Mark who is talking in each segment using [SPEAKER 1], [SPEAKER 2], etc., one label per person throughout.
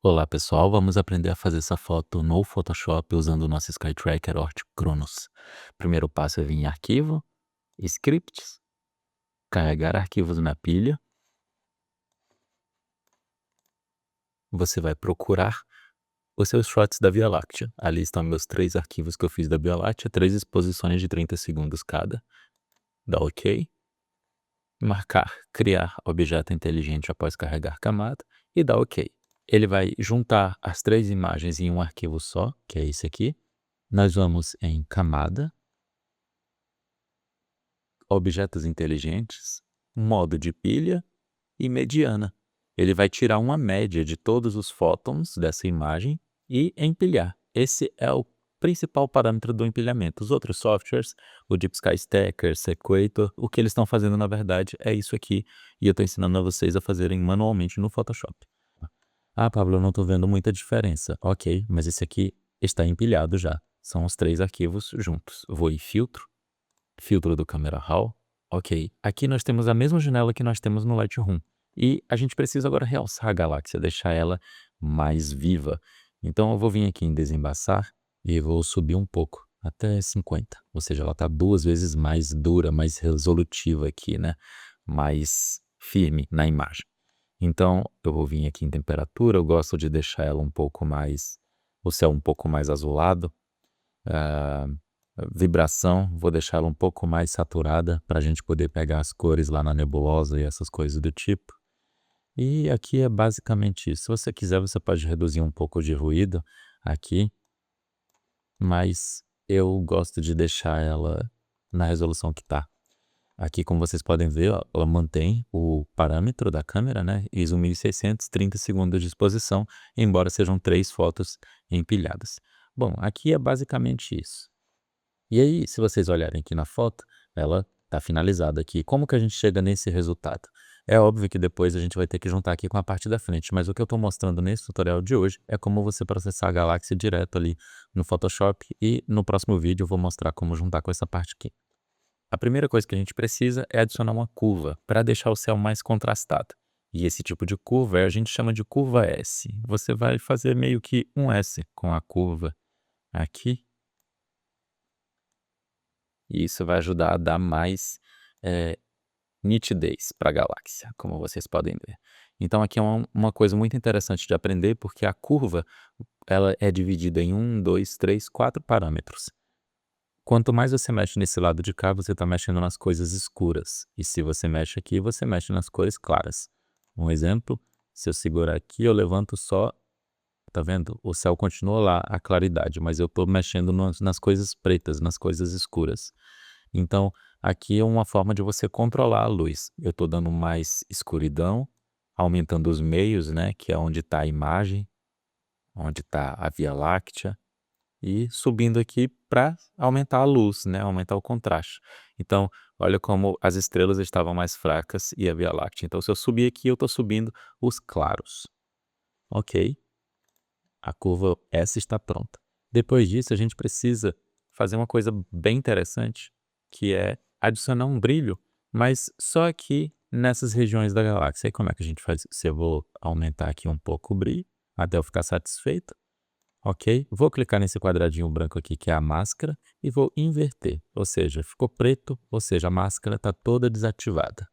[SPEAKER 1] Olá pessoal, vamos aprender a fazer essa foto no Photoshop usando o nosso SkyTracker Horticronos. Primeiro passo é vir em Arquivo, Scripts, carregar arquivos na pilha. Você vai procurar os seus shots da Via Láctea. Ali estão meus 3 arquivos que eu fiz da Via Láctea, 3 exposições de 30 segundos cada. Dá OK. Marcar, criar objeto inteligente após carregar camada e dá OK. Ele vai juntar as 3 imagens em um arquivo só, que é esse aqui. Nós vamos em camada, objetos inteligentes, modo de pilha e mediana. Ele vai tirar uma média de todos os fótons dessa imagem e empilhar. Esse é o principal parâmetro do empilhamento. Os outros softwares, o Deep Sky Stacker, Sequator, o que eles estão fazendo na verdade é isso aqui, e eu estou ensinando a vocês a fazerem manualmente no Photoshop. Ah, Pablo, eu não estou vendo muita diferença. Ok, mas esse aqui está empilhado já. São os 3 arquivos juntos. Vou em filtro, filtro do Camera Raw. Ok, aqui nós temos a mesma janela que nós temos no Lightroom. E a gente precisa agora realçar a galáxia, deixar ela mais viva. Então eu vou vir aqui em desembaçar e vou subir um pouco, até 50. Ou seja, ela está 2 vezes mais dura, mais resolutiva aqui, né? Mais firme na imagem. Então eu vou vir aqui em temperatura, eu gosto de deixar ela um pouco mais, o céu um pouco mais azulado. Vibração, vou deixar ela um pouco mais saturada para a gente poder pegar as cores lá na nebulosa e essas coisas do tipo. E aqui é basicamente isso. Se você quiser, você pode reduzir um pouco de ruído aqui, mas eu gosto de deixar ela na resolução que está. Aqui, como vocês podem ver, ó, ela mantém o parâmetro da câmera, né? ISO 1600, 30 segundos de exposição, embora sejam 3 fotos empilhadas. Bom, aqui é basicamente isso. E aí, se vocês olharem aqui na foto, ela está finalizada aqui. Como que a gente chega nesse resultado? É óbvio que depois a gente vai ter que juntar aqui com a parte da frente, mas o que eu estou mostrando nesse tutorial de hoje é como você processar a galáxia direto ali no Photoshop, e no próximo vídeo eu vou mostrar como juntar com essa parte aqui. A primeira coisa que a gente precisa é adicionar uma curva para deixar o céu mais contrastado. E esse tipo de curva a gente chama de curva S. Você vai fazer meio que um S com a curva aqui. E isso vai ajudar a dar mais nitidez para a galáxia, como vocês podem ver. Então aqui é uma coisa muito interessante de aprender, porque a curva ela é dividida em 1, 2, 3, 4 parâmetros. Quanto mais você mexe nesse lado de cá, você está mexendo nas coisas escuras. E se você mexe aqui, você mexe nas cores claras. Um exemplo, se eu segurar aqui, eu levanto só, tá vendo? O céu continua lá, a claridade, mas eu estou mexendo nas coisas pretas, nas coisas escuras. Então, aqui é uma forma de você controlar a luz. Eu estou dando mais escuridão, aumentando os meios, né, que é onde está a imagem, onde está a Via Láctea, e subindo aqui para aumentar a luz, né, aumentar o contraste. Então, olha como as estrelas estavam mais fracas e a Via Láctea. Então, se eu subir aqui, eu estou subindo os claros. Ok, a curva S está pronta. Depois disso, a gente precisa fazer uma coisa bem interessante, que é adicionar um brilho, mas só aqui nessas regiões da galáxia. E como é que a gente faz isso? Eu vou aumentar aqui um pouco o brilho, até eu ficar satisfeito. Ok? Vou clicar nesse quadradinho branco aqui, que é a máscara, e vou inverter. Ou seja, ficou preto, ou seja, a máscara está toda desativada.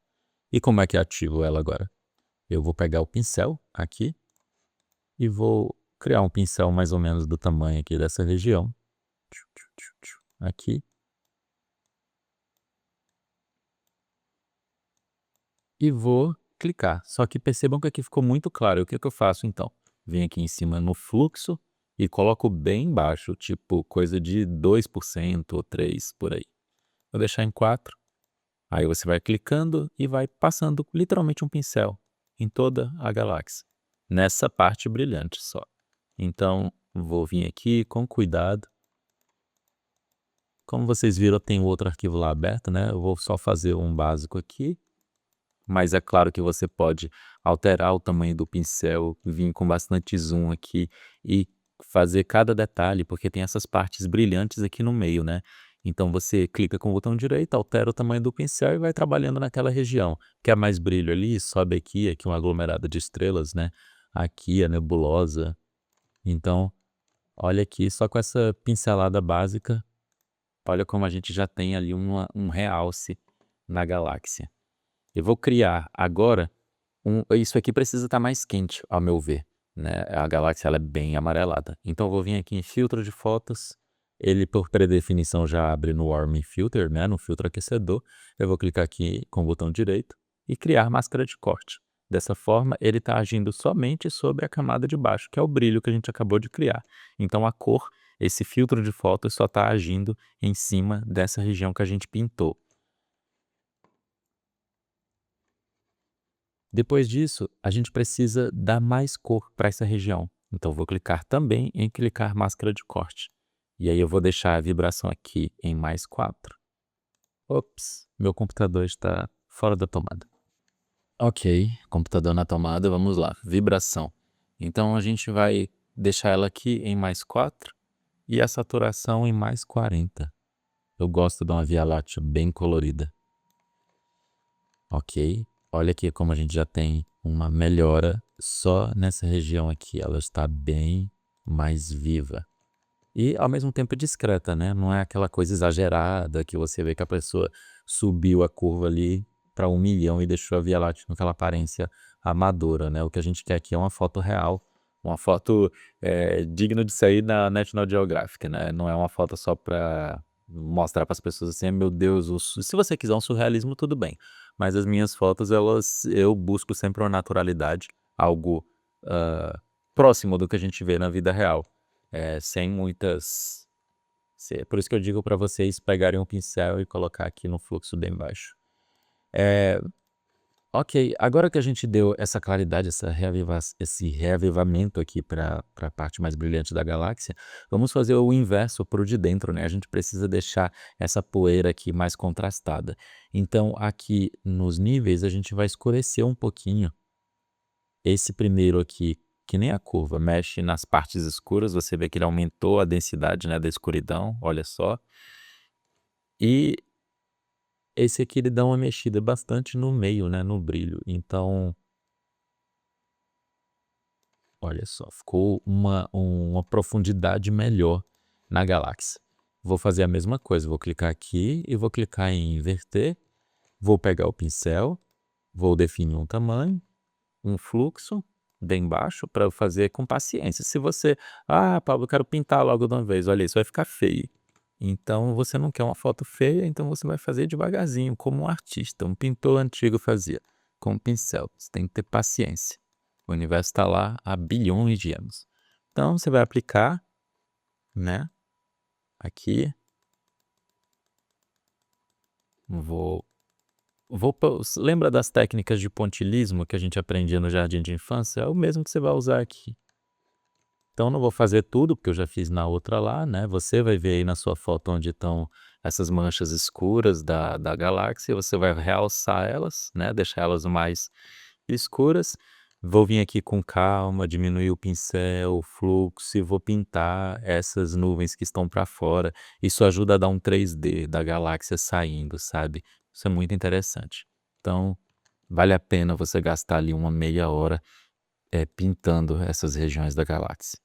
[SPEAKER 1] E como é que ativo ela agora? Eu vou pegar o pincel aqui e vou criar um pincel mais ou menos do tamanho aqui dessa região. Aqui. E vou clicar. Só que percebam que aqui ficou muito claro. O que eu faço então? Venho aqui em cima no fluxo e coloco bem baixo, tipo coisa de 2% ou 3% por aí. Vou deixar em 4. Aí você vai clicando e vai passando literalmente um pincel em toda a galáxia, nessa parte brilhante só. Então, vou vir aqui com cuidado. Como vocês viram, eu tenho outro arquivo lá aberto, né? Eu vou só fazer um básico aqui. Mas é claro que você pode alterar o tamanho do pincel, vir com bastante zoom aqui e fazer cada detalhe, porque tem essas partes brilhantes aqui no meio, né? Então você clica com o botão direito, altera o tamanho do pincel e vai trabalhando naquela região. Quer mais brilho ali? Sobe aqui, aqui um aglomerado de estrelas, né? aqui a nebulosa. Então, olha aqui, só com essa pincelada básica, olha como a gente já tem ali um realce na galáxia. Eu vou criar agora isso aqui precisa estar mais quente, ao meu ver, né, a galáxia ela é bem amarelada. Então eu vou vir aqui em filtro de fotos, ele por predefinição já abre no Warming Filter, né, no filtro aquecedor. Eu vou clicar aqui com o botão direito e criar máscara de corte. Dessa forma, ele está agindo somente sobre a camada de baixo, que é o brilho que a gente acabou de criar. Então a cor, esse filtro de fotos só está agindo em cima dessa região que a gente pintou. Depois disso, a gente precisa dar mais cor para essa região. Então, vou clicar também em clicar máscara de corte. E aí eu vou deixar a vibração aqui em +4. Ops, meu computador está fora da tomada. Ok, computador na tomada, vamos lá. Vibração. Então, a gente vai deixar ela aqui em +4 e a saturação em +40. Eu gosto de uma Via Láctea bem colorida. Ok, olha aqui como a gente já tem uma melhora só nessa região aqui, ela está bem mais viva. E ao mesmo tempo discreta, né, não é aquela coisa exagerada que você vê que a pessoa subiu a curva ali para 1 milhão e deixou a Via Láctea com aquela aparência amadora, né, o que a gente quer aqui é uma foto real, uma foto digna de sair na National Geographic, né, não é uma foto só para mostrar para as pessoas assim: "Meu Deus", se você quiser um surrealismo, tudo bem, mas as minhas fotos eu busco sempre uma naturalidade, algo, hã, próximo do que a gente vê na vida real. Sem muitas por isso que eu digo para vocês pegarem um pincel e colocar aqui no fluxo bem baixo. Ok, agora que a gente deu essa claridade, esse reavivamento aqui para a parte mais brilhante da galáxia, vamos fazer o inverso para o de dentro, né? A gente precisa deixar essa poeira aqui mais contrastada. Então, aqui nos níveis, a gente vai escurecer um pouquinho. Esse primeiro aqui, que nem a curva, mexe nas partes escuras, você vê que ele aumentou a densidade, né, da escuridão, olha só. E esse aqui ele dá uma mexida bastante no meio, né, no brilho. Então, olha só, ficou uma profundidade melhor na galáxia. Vou fazer a mesma coisa, vou clicar aqui e vou clicar em inverter. Vou pegar o pincel, vou definir um tamanho, um fluxo bem baixo para eu fazer com paciência. Se você, Pablo, eu quero pintar logo de uma vez, olha, isso vai ficar feio. Então você não quer uma foto feia, então você vai fazer devagarzinho, como um artista, um pintor antigo fazia, com um pincel. Você tem que ter paciência. O universo está lá há bilhões de anos. Então você vai aplicar, né? Aqui, vou lembra das técnicas de pontilhismo que a gente aprendia no jardim de infância? É o mesmo que você vai usar aqui. Então não vou fazer tudo, porque eu já fiz na outra lá, né, você vai ver aí na sua foto onde estão essas manchas escuras da galáxia, você vai realçar elas, né, deixar elas mais escuras. Vou vir aqui com calma, diminuir o pincel, o fluxo e vou pintar essas nuvens que estão para fora. Isso ajuda a dar um 3D da galáxia saindo, sabe. Isso é muito interessante. Então, vale a pena você gastar ali uma meia hora, pintando essas regiões da galáxia.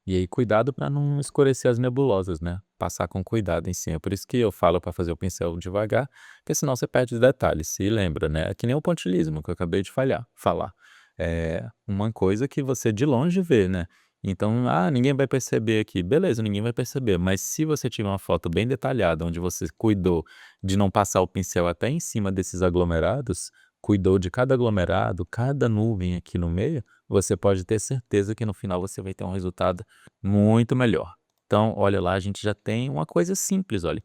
[SPEAKER 1] E aí cuidado para não escurecer as nebulosas, né, passar com cuidado em cima, por isso que eu falo para fazer o pincel devagar, porque senão você perde os detalhes, se lembra, né, é que nem o pontilhismo que eu acabei de falar. É uma coisa que você de longe vê, né, então: ninguém vai perceber aqui", beleza, ninguém vai perceber, mas se você tiver uma foto bem detalhada, onde você cuidou de não passar o pincel até em cima desses aglomerados, cuidou de cada aglomerado, cada nuvem aqui no meio, você pode ter certeza que no final você vai ter um resultado muito melhor. Então, olha lá, a gente já tem uma coisa simples, olha.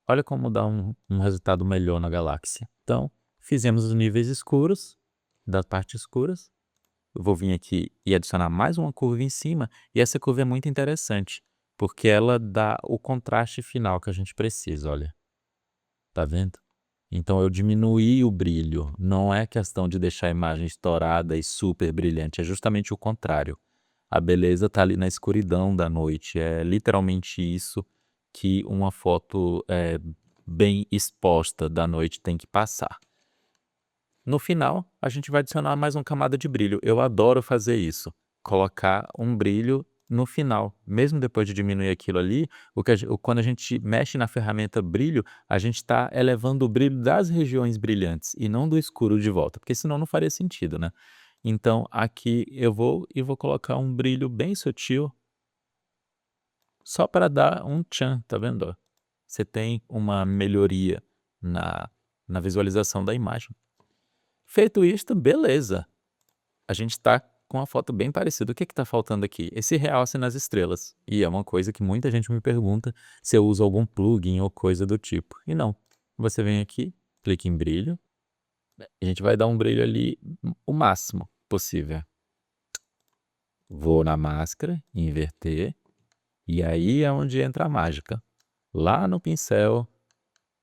[SPEAKER 1] Olha como dá um resultado melhor na galáxia. Então, fizemos os níveis escuros, das partes escuras. Eu vou vir aqui e adicionar mais uma curva em cima, e essa curva é muito interessante, porque ela dá o contraste final que a gente precisa, olha. Tá vendo? Então eu diminuí o brilho, não é questão de deixar a imagem estourada e super brilhante, é justamente o contrário. A beleza está ali na escuridão da noite, é literalmente isso que uma foto, bem exposta da noite tem que passar. No final, a gente vai adicionar mais uma camada de brilho. Eu adoro fazer isso, colocar um brilho no final. Mesmo depois de diminuir aquilo ali, quando a gente mexe na ferramenta brilho, a gente está elevando o brilho das regiões brilhantes e não do escuro de volta, porque senão não faria sentido, né. Então aqui eu vou colocar um brilho bem sutil, só para dar um tchan, tá vendo, ó? Você tem uma melhoria na visualização da imagem. Feito isto, beleza. A gente tá com uma foto bem parecida. O que que tá faltando aqui? Esse realce nas estrelas. E é uma coisa que muita gente me pergunta se eu uso algum plugin ou coisa do tipo. E não. Você vem aqui, clica em brilho, e a gente vai dar um brilho ali o máximo possível. Vou na máscara, inverter, e aí é onde entra a mágica. Lá no pincel,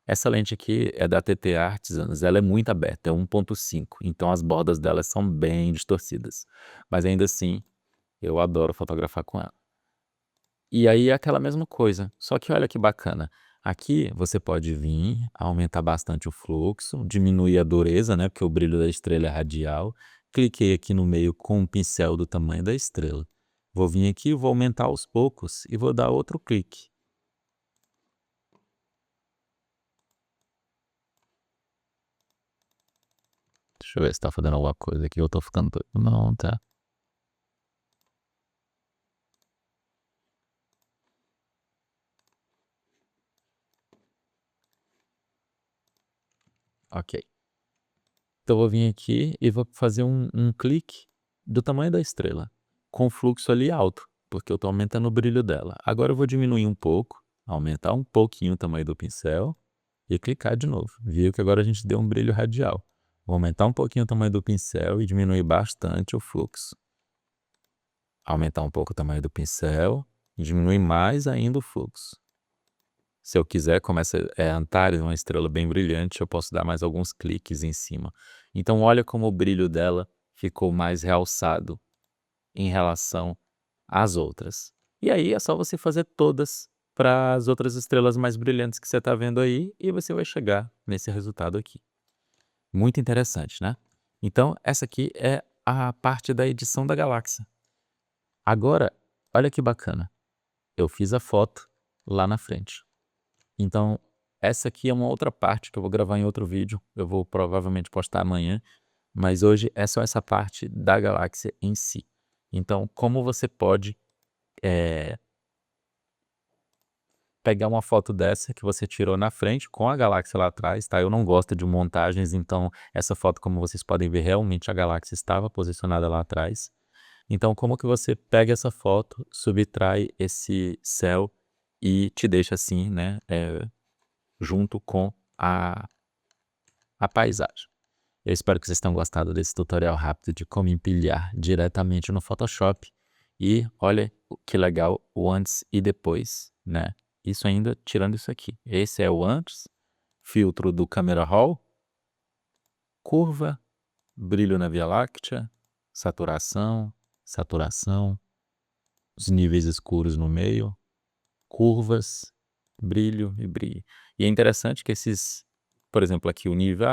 [SPEAKER 1] essa lente aqui é da TT Artisans, ela é muito aberta, é 1.5, então as bordas delas são bem distorcidas. Mas ainda assim, eu adoro fotografar com ela. E aí é aquela mesma coisa, só que olha que bacana. Aqui você pode vir, aumentar bastante o fluxo, diminuir a dureza, né, porque o brilho da estrela é radial. Cliquei aqui no meio com um pincel do tamanho da estrela. Vou vir aqui, vou aumentar aos poucos e vou dar outro clique. Deixa eu ver se tá fazendo alguma coisa aqui, eu tô ficando doido. Não, tá. Ok. Então eu vou vir aqui e vou fazer um clique do tamanho da estrela, com o fluxo ali alto, porque eu estou aumentando o brilho dela. Agora eu vou diminuir um pouco, aumentar um pouquinho o tamanho do pincel e clicar de novo. Viu que agora a gente deu um brilho radial. Vou aumentar um pouquinho o tamanho do pincel e diminuir bastante o fluxo. Aumentar um pouco o tamanho do pincel e diminuir mais ainda o fluxo. Se eu quiser, como essa é Antares, uma estrela bem brilhante, eu posso dar mais alguns cliques em cima. Então olha como o brilho dela ficou mais realçado em relação às outras. E aí é só você fazer todas para as outras estrelas mais brilhantes que você está vendo aí e você vai chegar nesse resultado aqui. Muito interessante, né? Então essa aqui é a parte da edição da galáxia. Agora, olha que bacana. Eu fiz a foto lá na frente. Então, essa aqui é uma outra parte que eu vou gravar em outro vídeo, eu vou provavelmente postar amanhã, mas hoje é só essa parte da galáxia em si. Então, como você pode pegar uma foto dessa que você tirou na frente com a galáxia lá atrás, tá? Eu não gosto de montagens, então essa foto, como vocês podem ver, realmente a galáxia estava posicionada lá atrás. Então, como que você pega essa foto, subtrai esse céu e te deixa assim, né, junto com a paisagem. Eu espero que vocês tenham gostado desse tutorial rápido de como empilhar diretamente no Photoshop. E olha que legal o antes e depois, né? Isso ainda tirando isso aqui. Esse é o antes, filtro do Camera Raw, curva, brilho na Via Láctea, saturação, saturação, os níveis escuros no meio, curvas, brilho e brilho. E é interessante que esses, por exemplo, aqui o nível,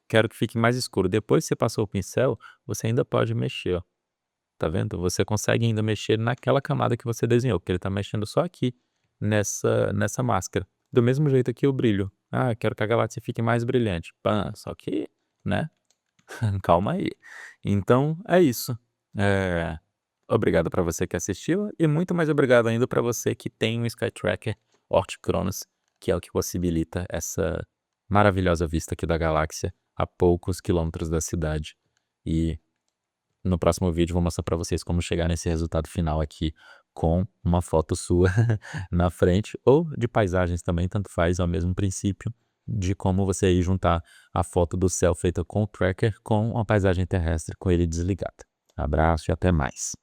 [SPEAKER 1] quero que fique mais escuro. Depois que você passou o pincel, você ainda pode mexer, ó. Tá vendo? Você consegue ainda mexer naquela camada que você desenhou, porque ele tá mexendo só aqui, nessa máscara. Do mesmo jeito aqui o brilho. Quero que a galáxia fique mais brilhante. Pã, só que, né? Calma aí. Então, é isso. Eh, Obrigado para você que assistiu e muito mais obrigado ainda para você que tem um Skytracker Orthchronos, que é o que possibilita essa maravilhosa vista aqui da galáxia a poucos quilômetros da cidade. E no próximo vídeo vou mostrar para vocês como chegar nesse resultado final aqui com uma foto sua na frente ou de paisagens também, tanto faz, é o mesmo princípio de como você aí juntar a foto do céu feita com o tracker com uma paisagem terrestre com ele desligado. Abraço e até mais.